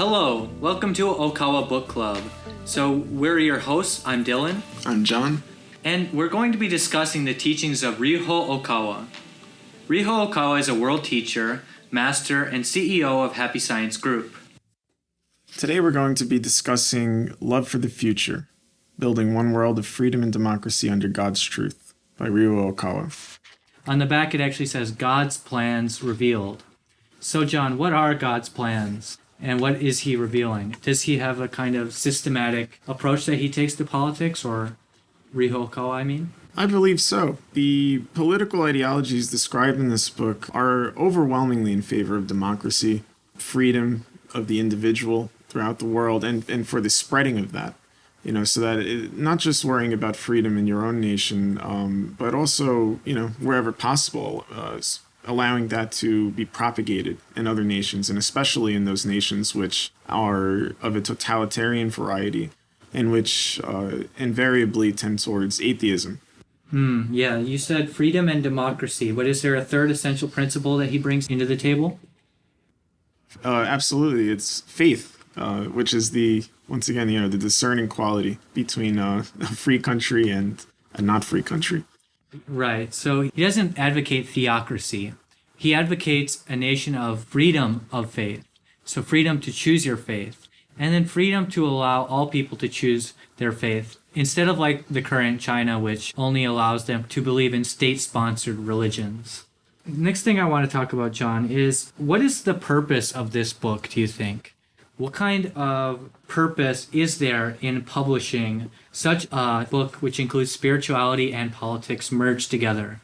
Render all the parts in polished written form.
Hello, welcome to Okawa Book Club. So we're your hosts, I'm Dylan. I'm John. And we're going to be discussing the teachings of Ryuho Okawa. Ryuho Okawa is a world teacher, master, and CEO of Happy Science Group. Today we're going to be discussing Love for the Future, Building One World of Freedom and Democracy Under God's Truth by Ryuho Okawa. On the back it actually says God's Plans Revealed. So John, what are God's plans? And what is he revealing? Does he have a kind of systematic approach that he takes to politics, or Ryuho Okawa, I mean? I believe so. The political ideologies described in this book are overwhelmingly in favor of democracy, freedom of the individual throughout the world, and for the spreading of that. So that not just worrying about freedom in your own nation, but also, wherever possible, allowing that to be propagated in other nations, and especially in those nations which are of a totalitarian variety and which invariably tend towards atheism. Yeah, you said freedom and democracy. But is there a third essential principle that he brings into the table? Absolutely. It's faith, which is the discerning quality between a free country and a not free country. Right. So he doesn't advocate theocracy. He advocates a nation of freedom of faith. So freedom to choose your faith. And then freedom to allow all people to choose their faith. Instead of like the current China, which only allows them to believe in state-sponsored religions. Next thing I want to talk about, John, is what is the purpose of this book, do you think? What kind of purpose is there in publishing such a book which includes spirituality and politics merged together?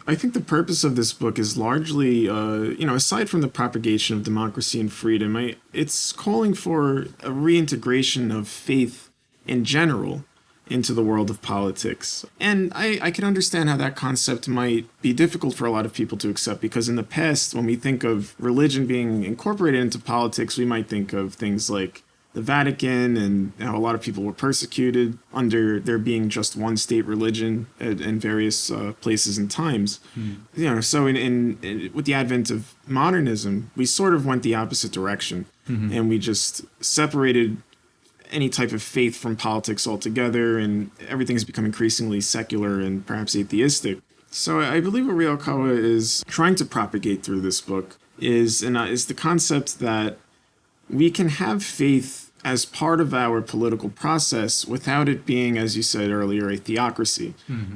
I think the purpose of this book is largely, aside from the propagation of democracy and freedom, it's calling for a reintegration of faith in general into the world of politics. And I can understand how that concept might be difficult for a lot of people to accept, because in the past, when we think of religion being incorporated into politics, we might think of things like the Vatican and how a lot of people were persecuted under there being just one state religion in various places and times. So with the advent of modernism, we sort of went the opposite direction, and we just separated any type of faith from politics altogether, and everything has become increasingly secular and perhaps atheistic. So I believe what Ryuho Okawa is trying to propagate through this book is the concept that we can have faith as part of our political process without it being, as you said earlier, a theocracy,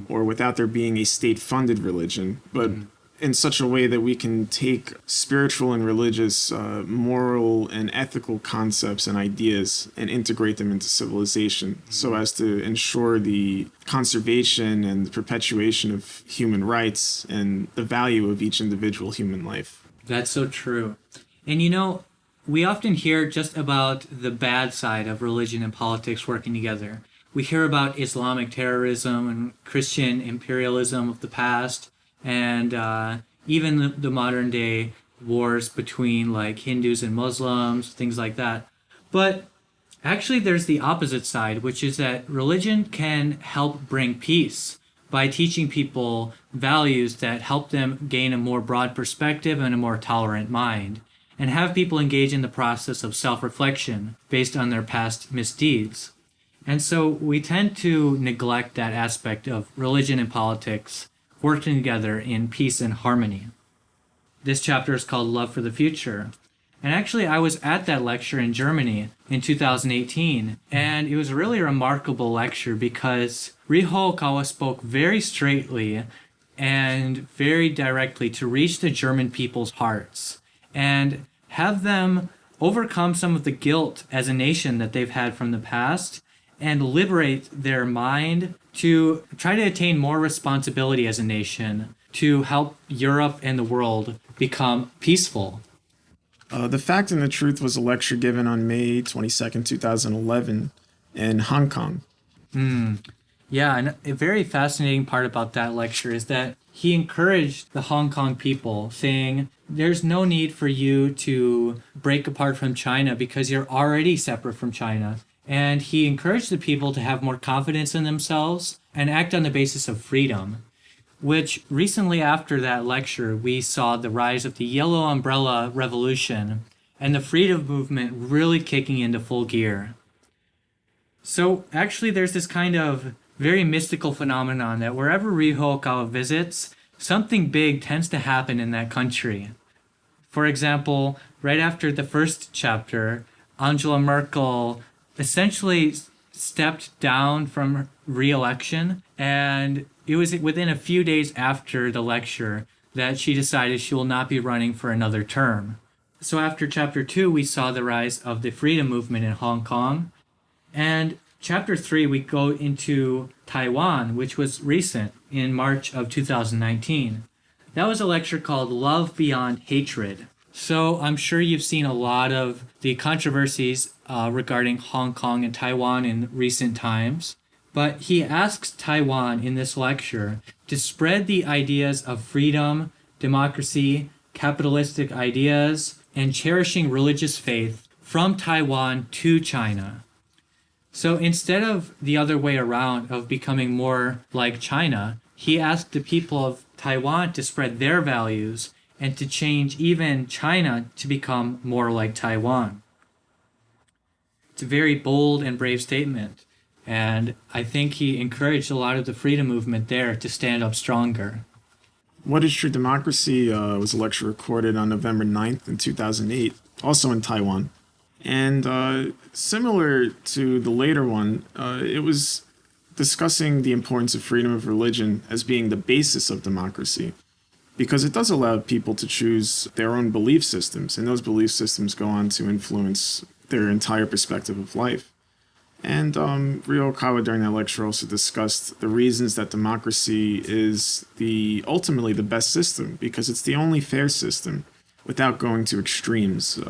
or without there being a state-funded religion, but in such a way that we can take spiritual and religious, moral and ethical concepts and ideas and integrate them into civilization so as to ensure the conservation and the perpetuation of human rights and the value of each individual human life. That's so true. And we often hear just about the bad side of religion and politics working together. We hear about Islamic terrorism and Christian imperialism of the past, and even the modern day wars between like Hindus and Muslims, things like that. But actually there's the opposite side, which is that religion can help bring peace by teaching people values that help them gain a more broad perspective and a more tolerant mind, and have people engage in the process of self-reflection based on their past misdeeds. And so we tend to neglect that aspect of religion and politics working together in peace and harmony. This chapter is called Love for the Future. And actually, I was at that lecture in Germany in 2018, and it was a really remarkable lecture because Ryuho Okawa spoke very straightly and very directly to reach the German people's hearts and have them overcome some of the guilt as a nation that they've had from the past and liberate their mind to try to attain more responsibility as a nation to help Europe and the world become peaceful. The Fact and the Truth was a lecture given on May 22nd, 2011 in Hong Kong. Yeah, and a very fascinating part about that lecture is that he encouraged the Hong Kong people, saying, there's no need for you to break apart from China because you're already separate from China. And he encouraged the people to have more confidence in themselves and act on the basis of freedom, which recently after that lecture, we saw the rise of the Yellow Umbrella Revolution and the freedom movement really kicking into full gear. So actually there's this kind of very mystical phenomenon that wherever Ryuho Okawa visits, something big tends to happen in that country. For example, right after the first chapter, Angela Merkel essentially stepped down from re-election, and it was within a few days after the lecture that she decided she will not be running for another term. So after chapter 2, we saw the rise of the freedom movement in Hong Kong, and chapter 3, we go into Taiwan, which was recent in March of 2019. That was a lecture called Love Beyond Hatred. So I'm sure you've seen a lot of the controversies regarding Hong Kong and Taiwan in recent times. But he asks Taiwan in this lecture to spread the ideas of freedom, democracy, capitalistic ideas, and cherishing religious faith from Taiwan to China. So instead of the other way around of becoming more like China, he asked the people of Taiwan to spread their values and to change even China to become more like Taiwan. It's a very bold and brave statement, and I think he encouraged a lot of the freedom movement there to stand up stronger. What is True Democracy was a lecture recorded on November 9th in 2008, also in Taiwan. And similar to the later one, it was discussing the importance of freedom of religion as being the basis of democracy, because it does allow people to choose their own belief systems, and those belief systems go on to influence their entire perspective of life. And Ryo Okawa during that lecture also discussed the reasons that democracy is ultimately the best system, because it's the only fair system without going to extremes.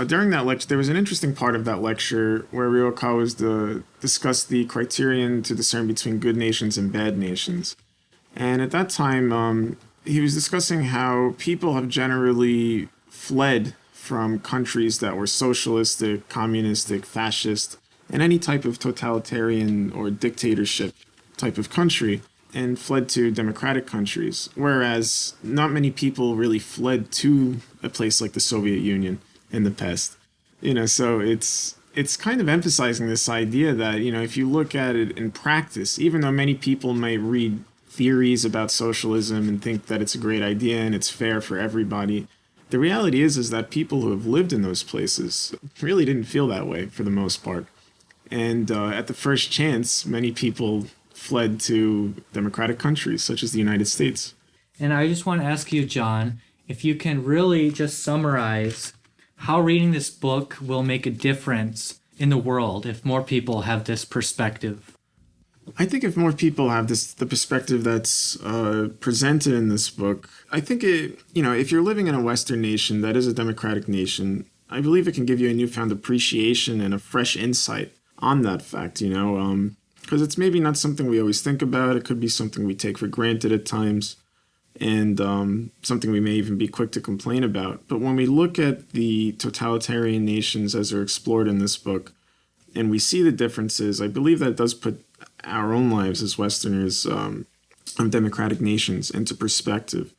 During that lecture, there was an interesting part of that lecture where Ryo Okawa discussed the criterion to discern between good nations and bad nations. And at that time, he was discussing how people have generally fled from countries that were socialistic, communistic, fascist, and any type of totalitarian or dictatorship type of country, and fled to democratic countries, whereas not many people really fled to a place like the Soviet Union in the past. So it's kind of emphasizing this idea that, if you look at it in practice, even though many people might read theories about socialism and think that it's a great idea and it's fair for everybody, the reality is that people who have lived in those places really didn't feel that way for the most part. And at the first chance, many people fled to democratic countries such as the United States. And I just want to ask you, John, if you can really just summarize how reading this book will make a difference in the world if more people have this perspective. I think if more people have the perspective that's presented in this book, I think if you're living in a Western nation that is a democratic nation, I believe it can give you a newfound appreciation and a fresh insight on that fact, because it's maybe not something we always think about. It could be something we take for granted at times, and something we may even be quick to complain about. But when we look at the totalitarian nations as they're explored in this book, and we see the differences, I believe that it does put our own lives as Westerners of democratic nations into perspective.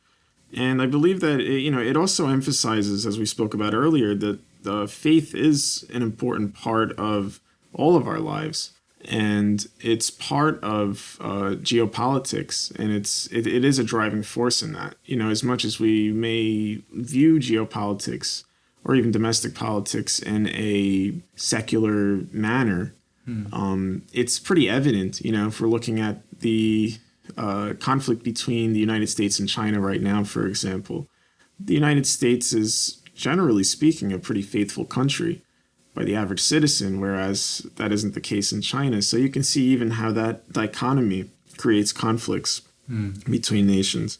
And I believe that it also emphasizes, as we spoke about earlier, that faith is an important part of all of our lives. And it's part of geopolitics, and it is a driving force in that. As much as we may view geopolitics or even domestic politics in a secular manner, it's pretty evident. If we're looking at the conflict between the United States and China right now, for example, the United States is, generally speaking, a pretty faithful country by the average citizen, whereas that isn't the case in China. So you can see even how that dichotomy creates conflicts between nations.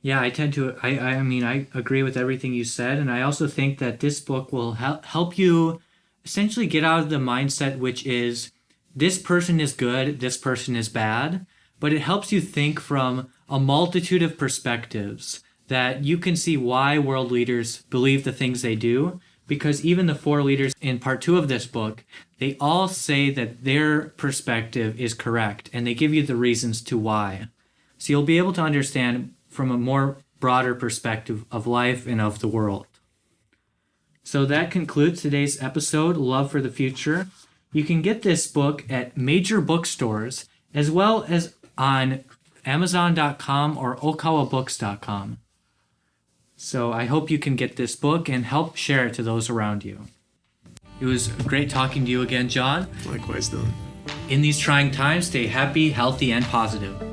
Yeah, I agree with everything you said, and I also think that this book will help you essentially get out of the mindset which is this person is good, this person is bad, but it helps you think from a multitude of perspectives that you can see why world leaders believe the things they do. Because even the 4 leaders in part 2 of this book, they all say that their perspective is correct, and they give you the reasons to why. So you'll be able to understand from a more broader perspective of life and of the world. So that concludes today's episode, Love for the Future. You can get this book at major bookstores as well as on Amazon.com or OkawaBooks.com. So I hope you can get this book and help share it to those around you. It was great talking to you again, John. Likewise, Dylan. In these trying times, stay happy, healthy, and positive.